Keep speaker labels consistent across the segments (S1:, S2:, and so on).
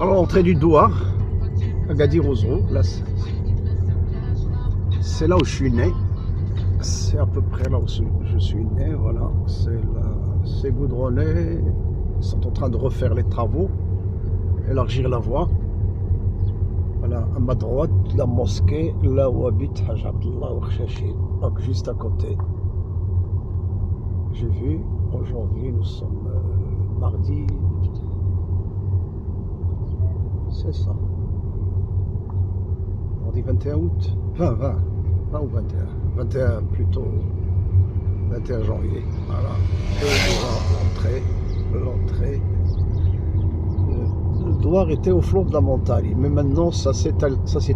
S1: À l'entrée du Douar, Agadir Ouzrou, là, c'est là où je suis né. C'est à peu près là où je suis né, voilà. C'est goudronné. Ils sont en train de refaire les travaux, élargir la voie. Voilà, à ma droite, la mosquée, là où habite Haj Abdallah Ouachachi, donc juste à côté. J'ai vu, aujourd'hui nous sommes mardi, c'est ça, mardi 21 août, 20 ou 21, 21 plutôt, 21 janvier, voilà. Et l'entrée, le Douar était au flanc de la montagne, mais maintenant ça s'est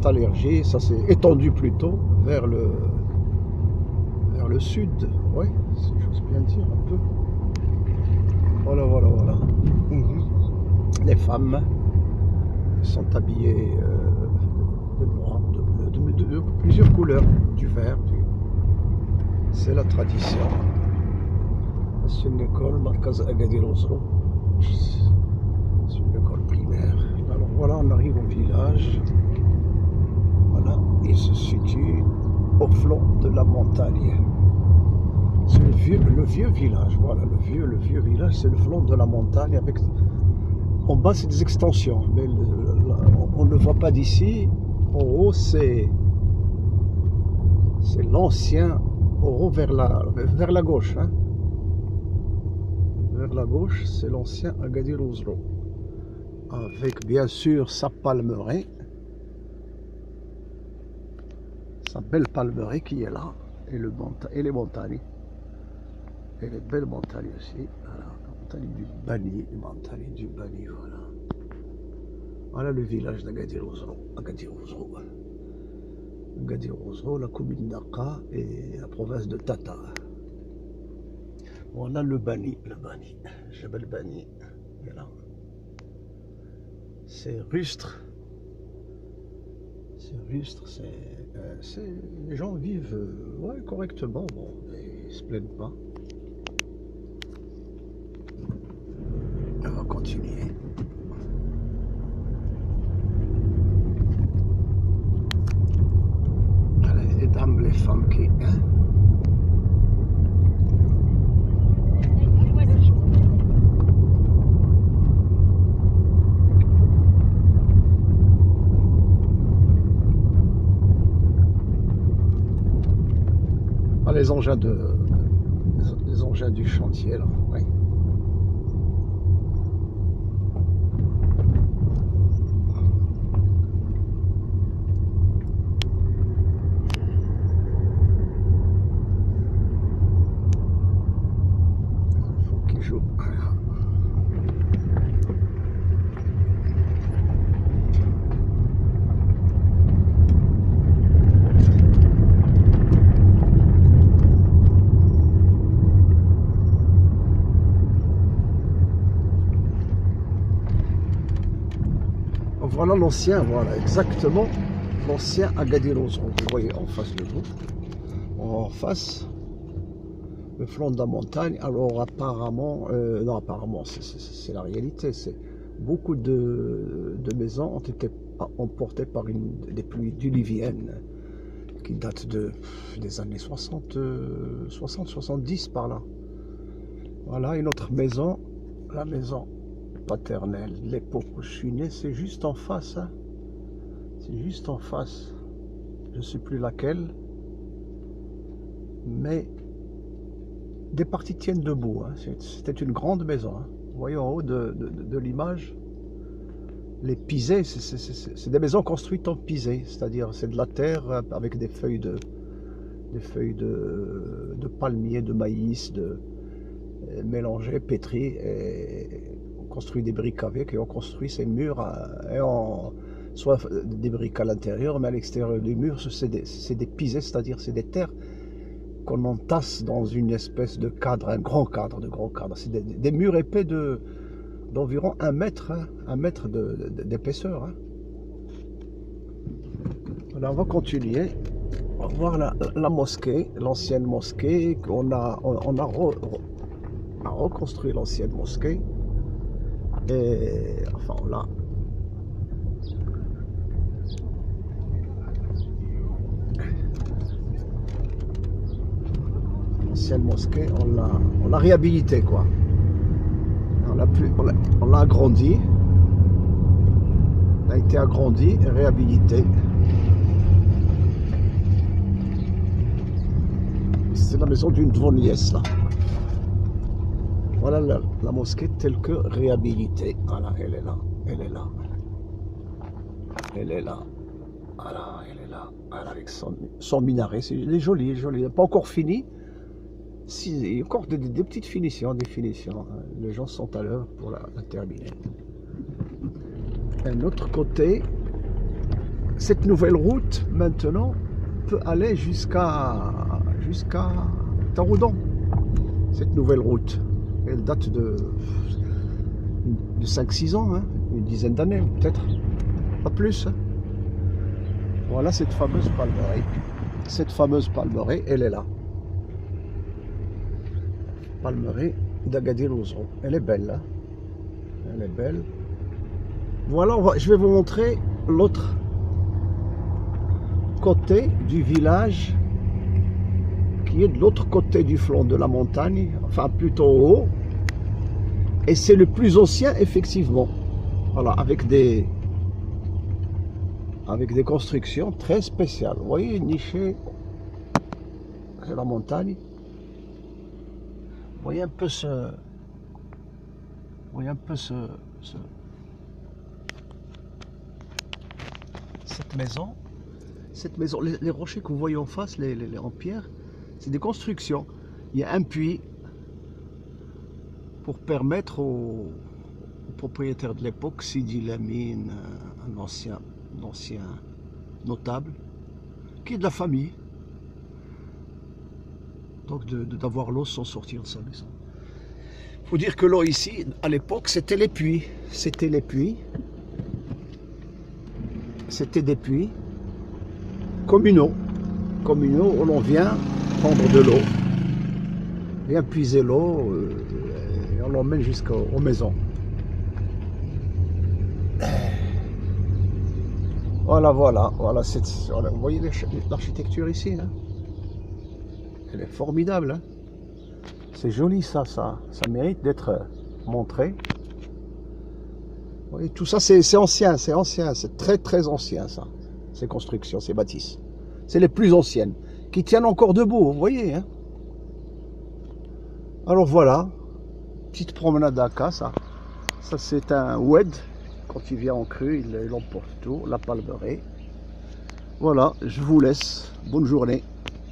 S1: élargi, ça s'est étendu plutôt vers le sud, oui, si j'ose bien dire un peu. Voilà. Les femmes sont habillées de noir, de plusieurs couleurs, du vert. C'est la tradition. C'est une école, Markaz Agadir Ouzrou. C'est une école primaire. Alors voilà, on arrive au village. Voilà, il se situe au flanc de la montagne. C'est le vieux village, voilà, le vieux village, c'est le flanc de la montagne avec, en bas c'est des extensions, mais on ne le voit pas d'ici. En haut c'est l'ancien, en haut vers la gauche, hein. Vers la gauche, c'est l'ancien Agadir Ouzrou, avec bien sûr sa palmeraie, sa belle palmeraie qui est là, et les montagnes. Et les belles montagnes aussi, voilà, la montagne du Bani, voilà. Voilà le village d'Agadir Ouzrou, la commune d'Aqqa et la province de Tata. Voilà le Bani, Jebel Bani, voilà. C'est rustre, les gens vivent ouais, correctement, bon, ils se plaignent pas. On va continuer. Allez, les dames, les femmes qui... Hein? Ah, les engins du chantier, là, oui. Voilà l'ancien, voilà exactement l'ancien Agadir Ouzrou. Vous voyez en face de vous, en face, le flanc de la montagne. Alors apparemment, non apparemment, c'est la réalité. C'est beaucoup de maisons ont été emportées par des pluies diluviennes qui datent des années 60-70 par là. Voilà une autre maison, la maison paternelle, l'époque où je suis né, c'est juste en face, hein. C'est juste en face. Je ne sais plus laquelle, mais des parties tiennent debout, hein. C'était une grande maison, hein. Vous voyez en haut de l'image, les pisés, c'est des maisons construites en pisé, c'est-à-dire c'est de la terre avec des feuilles de palmier, de maïs, mélangées, pétries, et on construit des briques avec, et on construit ces murs, soit des briques à l'intérieur, mais à l'extérieur du mur, c'est des pisés, c'est-à-dire c'est des terres qu'on entasse dans une espèce de cadre, un grand cadre, c'est des murs épais d'environ 1 mètre, hein, 1 mètre d'épaisseur, hein. Alors on va continuer. On va voir la mosquée, l'ancienne mosquée. On a reconstruit l'ancienne mosquée. Et enfin, on l'a L'ancienne mosquée, on l'a réhabilité, quoi. On l'a agrandi. Elle a été agrandi et réhabilité. C'est la maison d'une de vos nièces, là. Voilà la mosquée telle que réhabilitée. Voilà, elle est là. Elle est là. Elle est là. Voilà, elle est là. Voilà, avec son minaret. Elle est jolie, jolie. Elle n'est pas encore finie. Si, il y a encore des petites finitions, des finitions. Les gens sont à l'heure pour la terminer. Un autre côté, cette nouvelle route, maintenant, peut aller jusqu'à Taroudant. Cette nouvelle route, elle date de 5-6 ans, hein, une dizaine d'années, peut-être, pas plus. Voilà cette fameuse palmeraie. Cette fameuse palmeraie, elle est là. Palmeraie d'Agadir Ouzron. Elle est belle, hein. Elle est belle. Voilà, je vais vous montrer l'autre côté du village, qui est de l'autre côté du flanc de la montagne, enfin plutôt haut. Et c'est le plus ancien, effectivement. Voilà, avec des constructions très spéciales. Vous voyez, niché, c'est la montagne. Vous voyez un peu cette maison, les rochers que vous voyez en face, en pierre, c'est des constructions. Il y a un puits pour permettre aux propriétaires de l'époque, Sidi Lamine, un ancien notable, qui est de la famille, donc d'avoir l'eau sans sortir de sa maison. Il faut dire que l'eau ici, à l'époque, c'était les puits. C'était des puits communaux où l'on vient prendre de l'eau, vient puiser l'eau et on l'emmène jusqu'aux maisons. Voilà, vous voyez l'architecture ici, hein, elle est formidable, hein. C'est joli, ça mérite d'être montré. Vous voyez, tout ça c'est ancien, c'est très ancien, ça, ces constructions, ces bâtisses. C'est les plus anciennes, qui tiennent encore debout, vous voyez, hein. Alors voilà, petite promenade d'Aka, ça c'est un oued, quand il vient en crue, il emporte tout, la palmeraie. Voilà, je vous laisse, bonne journée.